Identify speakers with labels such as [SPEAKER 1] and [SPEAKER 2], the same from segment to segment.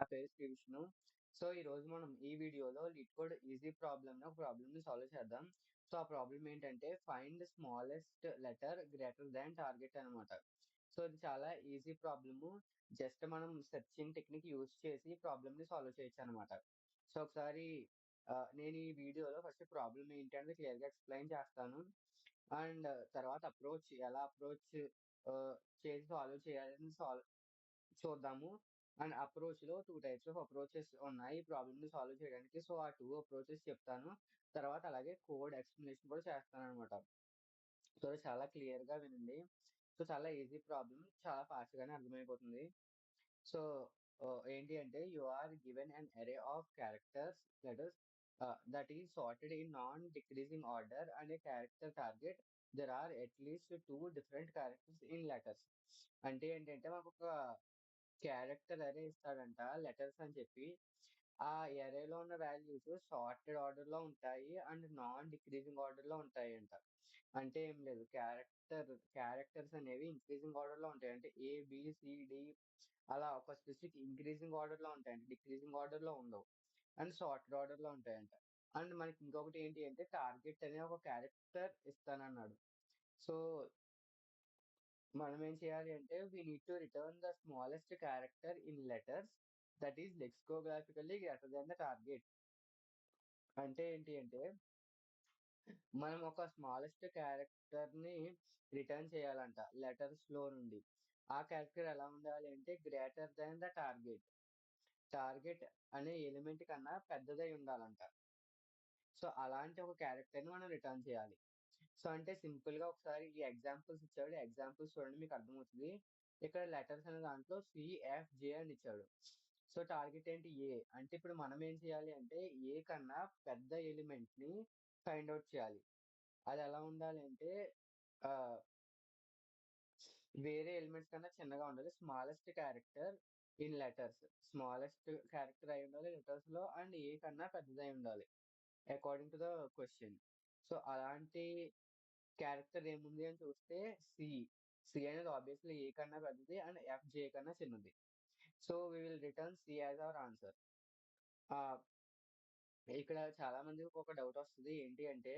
[SPEAKER 1] నా పేరు శ్రీ విష్ణు. సో, ఈరోజు మనం ఈ వీడియోలో లీడ్ కోడ్ ఈజీ ప్రాబ్లమ్‌ని ఒక ప్రాబ్లమ్‌ని సాల్వ్ చేద్దాం. సో, ఆ ప్రాబ్లమ్ ఏంటంటే find smallest letter greater than target అనమాట. సో, ఇది చాలా ఈజీ ప్రాబ్లము. జస్ట్ మనం సెర్చింగ్ టెక్నిక్ యూజ్ చేసి ప్రాబ్లమ్‌ని సాల్వ్ చేయొచ్చనమాట. సో, ఒకసారి నేను ఈ వీడియోలో ఫస్ట్ ప్రాబ్లమ్ ఏంటి అనేది క్లియర్‌గా ఎక్స్‌ప్లెయిన్ చేస్తాను. అండ్ తర్వాత ఎలా అప్రోచ్ చేసి సాల్వ్ చేయాలని చూద్దాము. అండ్ అప్రోచ్‌లో 2 టైప్స్ ఆఫ్ అప్రోచెస్ ఉన్నాయి. ఈ ప్రాబ్లమ్‌ని సాల్వ్ చేయడానికి. సో, ఆ 2 అప్రోచెస్ చెప్తాను. తర్వాత అలాగే కోడ్ ఎక్స్‌ప్లనేషన్ కూడా చేస్తాననమాట. సో, చాలా క్లియర్‌గా వినండి. సో, చాలా ఈజీ ప్రాబ్లమ్. చాలా ఫాస్ట్‌గానే అర్థమైపోతుంది. సో, ఏంటి అంటే you are given an array of characters letters that is sorted in non decreasing order and a character target. There are at least 2 different characters in letters. అంటే ఏంటంటే మాకొక character అరే ఇస్తాడంట letters అని చెప్పి. ఆ అరేలో ఉన్న వాల్యూస్ సార్టెడ్ ఆర్డర్‌లో ఉంటాయి. అండ్ నాన్ డిక్రీజింగ్ ఆర్డర్‌లో ఉంటాయంట. అంటే ఏం లేదు క్యారెక్టర్స్ అనేవి ఇంక్రీజింగ్ ఆర్డర్‌లో ఉంటాయి. అంటే ఏ, బి, సి, డి అలా ఒక స్పెసిఫిక్ ఇంక్రీజింగ్ ఆర్డర్‌లో ఉంటాయంట. డిక్రీజింగ్ ఆర్డర్‌లో ఉండవు. అండ్ సార్టెడ్ ఆర్డర్‌లో ఉంటాయంట. అండ్ మనకి ఇంకొకటి ఏంటి అంటే టార్గెట్ అనే ఒక క్యారెక్టర్ ఇస్తానన్నాడు. సో, మనం ఏం చేయాలి అంటే we need to return the smallest character in letters that is lexicographically greater than the target. అంటే ఏంటి అంటే మనం ఒక స్మాలెస్ట్ క్యారెక్టర్‌ని రిటర్న్ చేయాలంట లెటర్స్‌లో నుండి. ఆ క్యారెక్టర్ ఎలా ఉండాలి అంటే greater than the target. Target అనే ఎలిమెంట్ కన్నా పెద్దదై ఉండాలంట. సో, అలాంటి ఒక క్యారెక్టర్‌ని మనం రిటర్న్ చేయాలి. సో, అంటే సింపుల్‌గా ఒకసారి ఈ ఎగ్జాంపుల్స్ ఇచ్చాడు. ఎగ్జాంపుల్స్ చూడండి మీకు అర్థమవుతది. ఇక్కడ లెటర్స్ అనే దాంట్లో సి, ఎఫ్, జే అని ఇచ్చాడు. సో, టార్గెట్ ఏంటి ఏ. అంటే ఇప్పుడు మనం ఏం చేయాలి అంటే ఏ కన్నా పెద్ద ఎలిమెంట్‌ని ఫైండ్ ఔట్ చేయాలి. అదెలా ఉండాలి అంటే ఆహ్, వేరే ఎలిమెంట్స్ కన్నా చిన్నగా ఉండాలి. Smallest character in letters. Smallest character అయ్యుండాలి లెటర్స్‌లో అండ్ ఏ కన్నా పెద్దదై ఉండాలి. According to the question. So, అలాంటి క్యారెక్టర్ ఏముంది అని చూస్తే సి. సి అనేది ఆబ్వియస్‌లీ ఏ కన్నా పెద్దది అండ్ ఎఫ్ జే కన్నా చిన్నది. So, we will return C as our answer. Ah, ఇక్కడ చాలా మందికి ఒక డౌట్ వస్తది. ఏంటి అంటే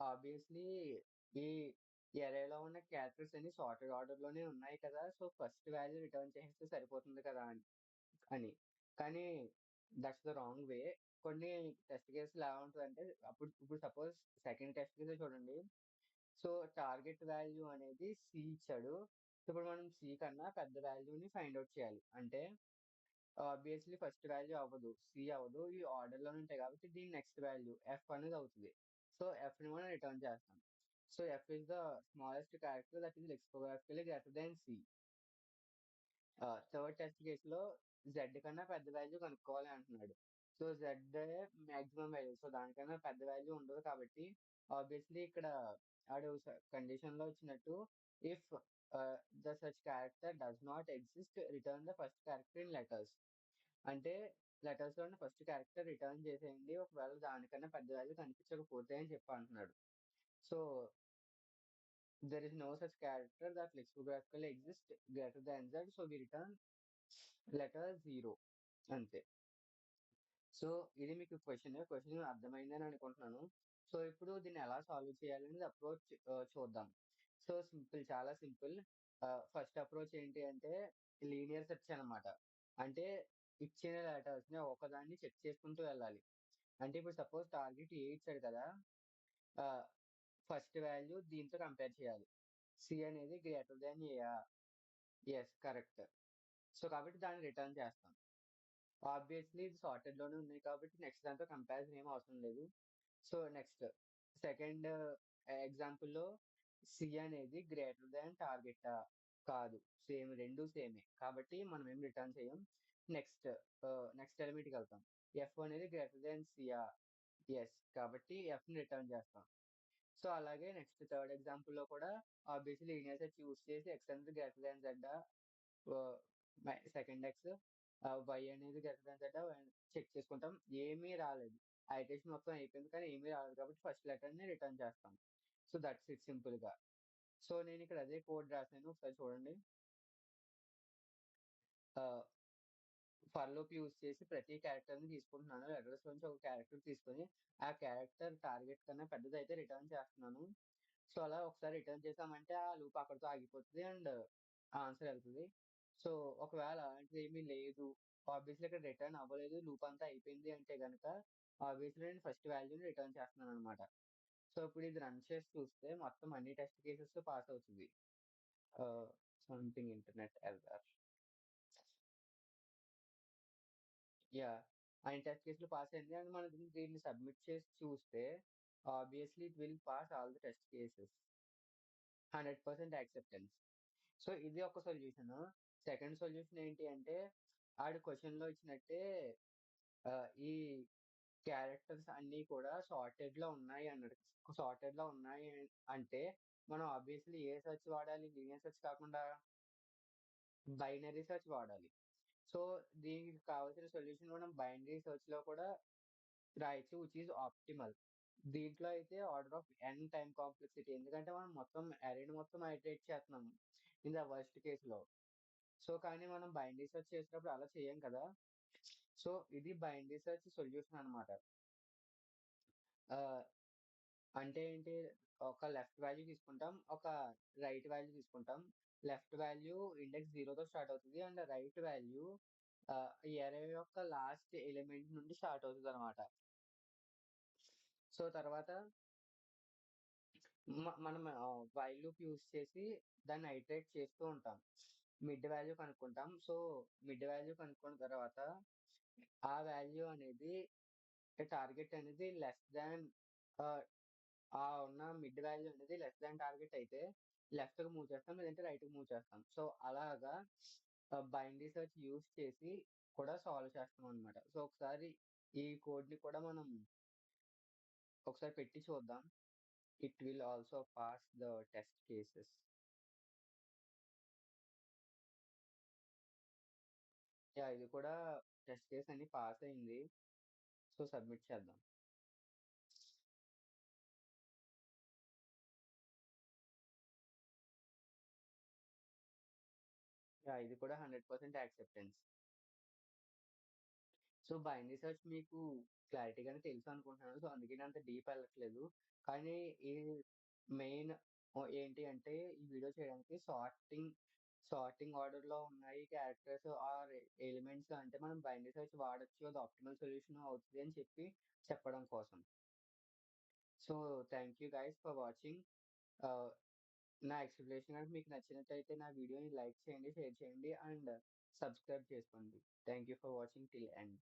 [SPEAKER 1] ఆబ్వియస్‌లీ ఈ అరేలో ఉన్న క్యారెక్టర్స్ అన్ని సార్టెడ్ ఆర్డర్‌లోనే ఉన్నాయి కదా! సో, ఫస్ట్ వాల్యూ రిటర్న్ చేసేస్తే సరిపోతుంది కదా! అని. కానీ దట్స్ ద రాంగ్ వే. కొన్ని టెస్ట్ కేస్‌లో ఎలా ఉంటదంటే ఇప్పుడు సపోజ్ సెకండ్ టెస్ట్ కేసే చూడండి. సో, టార్గెట్ వాల్యూ అనేది సి ఇచ్చాడు. ఇప్పుడు మనం సి కన్నా పెద్ద వాల్యూని ఫైండ్ ఔట్ చేయాలి. అంటే ఆబ్వియస్‌లీ ఫస్ట్ వాల్యూ అవ్వదు. సి అవ్వదు. ఇవి ఆర్డర్‌లోనే ఉంటాయి కాబట్టి దీని నెక్స్ట్ వాల్యూ ఎఫ్ అనేది అవుతది. సో, ఎఫ్‌ని మనం రిటర్న్ చేస్తాం. So, F is the smallest character that is lexicographically greater than C. Third test కేస్‌లో జెడ్ కన్నా పెద్ద వాల్యూ కనుక్కోవాలి అంటున్నాడు. సో, జెడ్డే మాక్సిమం వాల్యూ. సో, దానికన్నా పెద్ద వాల్యూ ఉండదు కాబట్టి ఆబ్వియస్‌లీ ఇక్కడ ఆడు కండిషన్‌లో ఇచ్చినట్టు if the such character does not exist return the first character in letters. అంటే లెటర్స్‌లో ఉన్న ఫస్ట్ క్యారెక్టర్ రిటర్న్ చేసేయండి. ఒకవేళ దానికన్నా పెద్ద వాల్యూ కనిపించకపోతే అని చెప్పి అంటున్నాడు. So, there is no such character that lexicographically exist greater than Z. So, we return letter 0 అంతే. సో, ఇది మీకు క్వెషన్. క్వెషన్ అర్థమైందని అనుకుంటున్నాను. సో, ఇప్పుడు దీన్ని ఎలా సాల్వ్ చేయాలనేది అప్రోచ్ చూద్దాం. సో, చాలా సింపుల్. ఫస్ట్ అప్రోచ్ ఏంటి అంటే లీనియర్ సెర్చ్ అనమాట. అంటే ఇచ్చిన లెటర్స్‌ని ఒకదాన్ని చెక్ చేసుకుంటూ వెళ్ళాలి. అంటే ఇప్పుడు సపోజ్ టార్గెట్ ఏ ఇచ్చాడు కదా! ఆహ్, ఫస్ట్ వాల్యూ దీంతో కంపేర్ చేయాలి. సి అనేది గ్రేటర్ థాన్ ఏయా? యెస్. కరెక్ట్. సో, కాబట్టి దాన్ని రిటర్న్ చేస్తాం. ఆబ్వియస్‌లీ ఇది సార్టెడ్‌లోనే ఉన్నాయి కాబట్టి నెక్స్ట్ దాంతో కంపారిజన్ ఏమి అవసరం లేదు. సో, నెక్స్ట్ సెకండ్ ఎగ్జాంపుల్‌లో సి అనేది గ్రేటర్ థాన్ టార్గెటా? కాదు. సేమ్ 2 సేమే. కాబట్టి మనం ఏం రిటర్న్ చేయం. నెక్స్ట్ నెక్స్ట్ ఎలిమెంట్‌కెళ్తాం. ఎఫ్ అనేది గ్రేటర్ థాన్ సియా? యెస్. కాబట్టి ఎఫ్‌ని రిటర్న్ చేస్తాం. సో, అలాగే నెక్స్ట్ థర్డ్ ఎగ్జాంపుల్‌లో కూడా ఆబ్వియస్లీ లీనియర్ సెర్చ్ యూజ్ చేసి ఎక్స్ అనేది గ్రేటర్ థాన్ జెడ్డా? ఆహ్, సెకండ్ ఎక్స్ వై అనేది గ్రేటర్ థాన్ జెడ్డా చెక్ చేసుకుంటాం. ఏమీ రాలేదు. ఐటరేషన్ మొత్తం అయిపోయింది. కానీ ఏమీ రాలేదు కాబట్టి ఫస్ట్ లెటర్‌ని రిటర్న్ చేస్తాం. సో, దట్స్ ఇట్ సింపుల్‌గా. సో, నేనిక్కడ అదే కోడ్ రాసాను. ఒకసారి చూడండి. ఆహ్, ఫర్ లూప్ యూజ్ చేసి ప్రతి క్యారెక్టర్‌ని తీసుకుంటున్నాను. లెటర్స్ నుంచి ఒక క్యారెక్టర్ తీసుకొని, ఆ క్యారెక్టర్ టార్గెట్ కన్నా పెద్దదైతే రిటర్న్ చేస్తున్నాను. సో, అలా ఒకసారి రిటర్న్ చేసామంటే ఆ లూప్ అక్కడితో ఆగిపోతది అండ్ ఆన్సర్ ఎళ్తది. సో, ఒకవేళ అలాంటిదేమీ లేదు, ఆబ్వియస్‌లీ ఇక్కడ రిటర్న్ అవ్వలేదు, లూప్ అంతా అయిపోయింది అంటే గనక, ఆబ్వియస్‌లీ నేను ఫస్ట్ వాల్యూని రిటర్న్ చేస్తున్నాననమాట. సో, ఇప్పుడు ఇది రన్ చేసి చూస్తే మొత్తం అన్ని టెస్ట్ కేసెస్ పాస్ అవుతది. ఆహ్, సంథింగ్ ఇంటర్నెట్ ఎర్రర్. యాహ్! అన్ని టెస్ట్ కేస్‌లు పాస్ అయింది. అండ్ మనం దీన్ని సబ్మిట్ చేసి చూస్తే obviously it will pass all the test cases. 100% acceptance. So, ఇది ఒక సొల్యూషను. సెకండ్ సొల్యూషన్ ఏంటి అంటే, ఆడు క్వెషన్‌లో ఇచ్చినట్టే ఈ క్యారెక్టర్స్ అన్నీ కూడా సార్టెడ్‌లో ఉన్నాయి అన్నాడు. సార్టెడ్‌లో ఉన్నాయి అంటే, మనం ఆబ్వియస్‌లీ ఏ సెర్చ్ వాడాలి? లీనియర్ సెర్చ్ కాకుండా బైనరీ సెర్చ్ వాడాలి. సో, దీనికి కావాల్సిన సొల్యూషన్ మనం బైనరీ సెర్చ్‌లో కూడా రాయొచ్చు విచ్ ఈస్ ఆప్టిమల్. దీంట్లో అయితే order of n time complexity. ఎందుకంటే మనం మొత్తం అరేని మొత్తం ఐటరేట్ చేస్తున్నాము. ఇన్ ద వర్స్ట్ కేస్‌లో. సో, కానీ మనం బైనరీ సెర్చ్ చేసేటప్పుడు అలా చేయం కదా! సో, ఇది బైనరీ సెర్చ్ సొల్యూషన్ అన్నమాట. ఆహ్, అంటే ఏంటి? ఒక లెఫ్ట్ వాల్యూ తీసుకుంటాం. ఒక రైట్ వాల్యూ తీసుకుంటాం. లెఫ్ట్ వాల్యూ ఇండెక్స్ 0తో స్టార్ట్ అవుతది. అండ్ రైట్ వాల్యూ ఈ అరే యొక్క లాస్ట్ ఎలిమెంట్ నుండి స్టార్ట్ అవుతదన్నమాట. సో, తర్వాత మనం వైల్ లూప్ యూజ్ చేసి దాన్ని ఐటరేట్ చేస్తూ ఉంటాం. మిడ్ వాల్యూ కనుక్కుంటాం. సో, మిడ్ వాల్యూ కనుక్కున్న తర్వాత ఆ వాల్యూ అనేది టార్గెట్ అనేది లెస్ థాన్ ఆహ్, ఆ ఉన్న మిడ్ వాల్యూ అనేది లెస్ థాన్ టార్గెట్ అయితే లెఫ్ట్‌కి మూవ్ చేస్తాం. లేదంటే రైట్‌కి మూవ్ చేస్తాం. సో, అలాగా బైనరీ సెర్చ్ యూజ్ చేసి కూడా సాల్వ్ చేస్తామనమాట. సో, ఒకసారి ఈ కోడ్‌ని కూడా మనం ఒకసారి పెట్టి చూద్దాం. It will also pass the test cases. Yeah! ఇది కూడా టెస్ట్ కేస్ అన్ని పాస్ అయింది. సో, సబ్మిట్ చేద్దాం. యాహ్! ఇది కూడా 100% యాక్సెప్టెన్స్. సో, బైనరీ సెర్చ్ మీకు క్లారిటీగానే తెలుసనుకుంటున్నాను. సో, అందుకే నేను అంత డీప్ ఎళ్ళట్లేదు. కానీ ఈ మెయిన్ ఏంటి అంటే ఈ వీడియో చేయడానికి సార్టింగ్ ఆర్డర్‌లో ఉన్నాయి క్యారెక్టర్స్ ఆర్ ఎలిమెంట్స్ అంటే మనం బైనరీ సెర్చ్ వాడొచ్చు. అది ఆప్టిమల్ సొల్యూషన్ అవుతది అని చెప్పి చెప్పడం కోసం. So, thank you guys for watching. ఆహ్, నా ఎక్స్‌ప్లనేషన్ గనుక మీకు నచ్చినట్టయితే నా వీడియోని లైక్ చేయండి, షేర్ చేయండి అండ్ సబ్స్క్రైబ్ చేసుకోండి. Thank you for watching till end.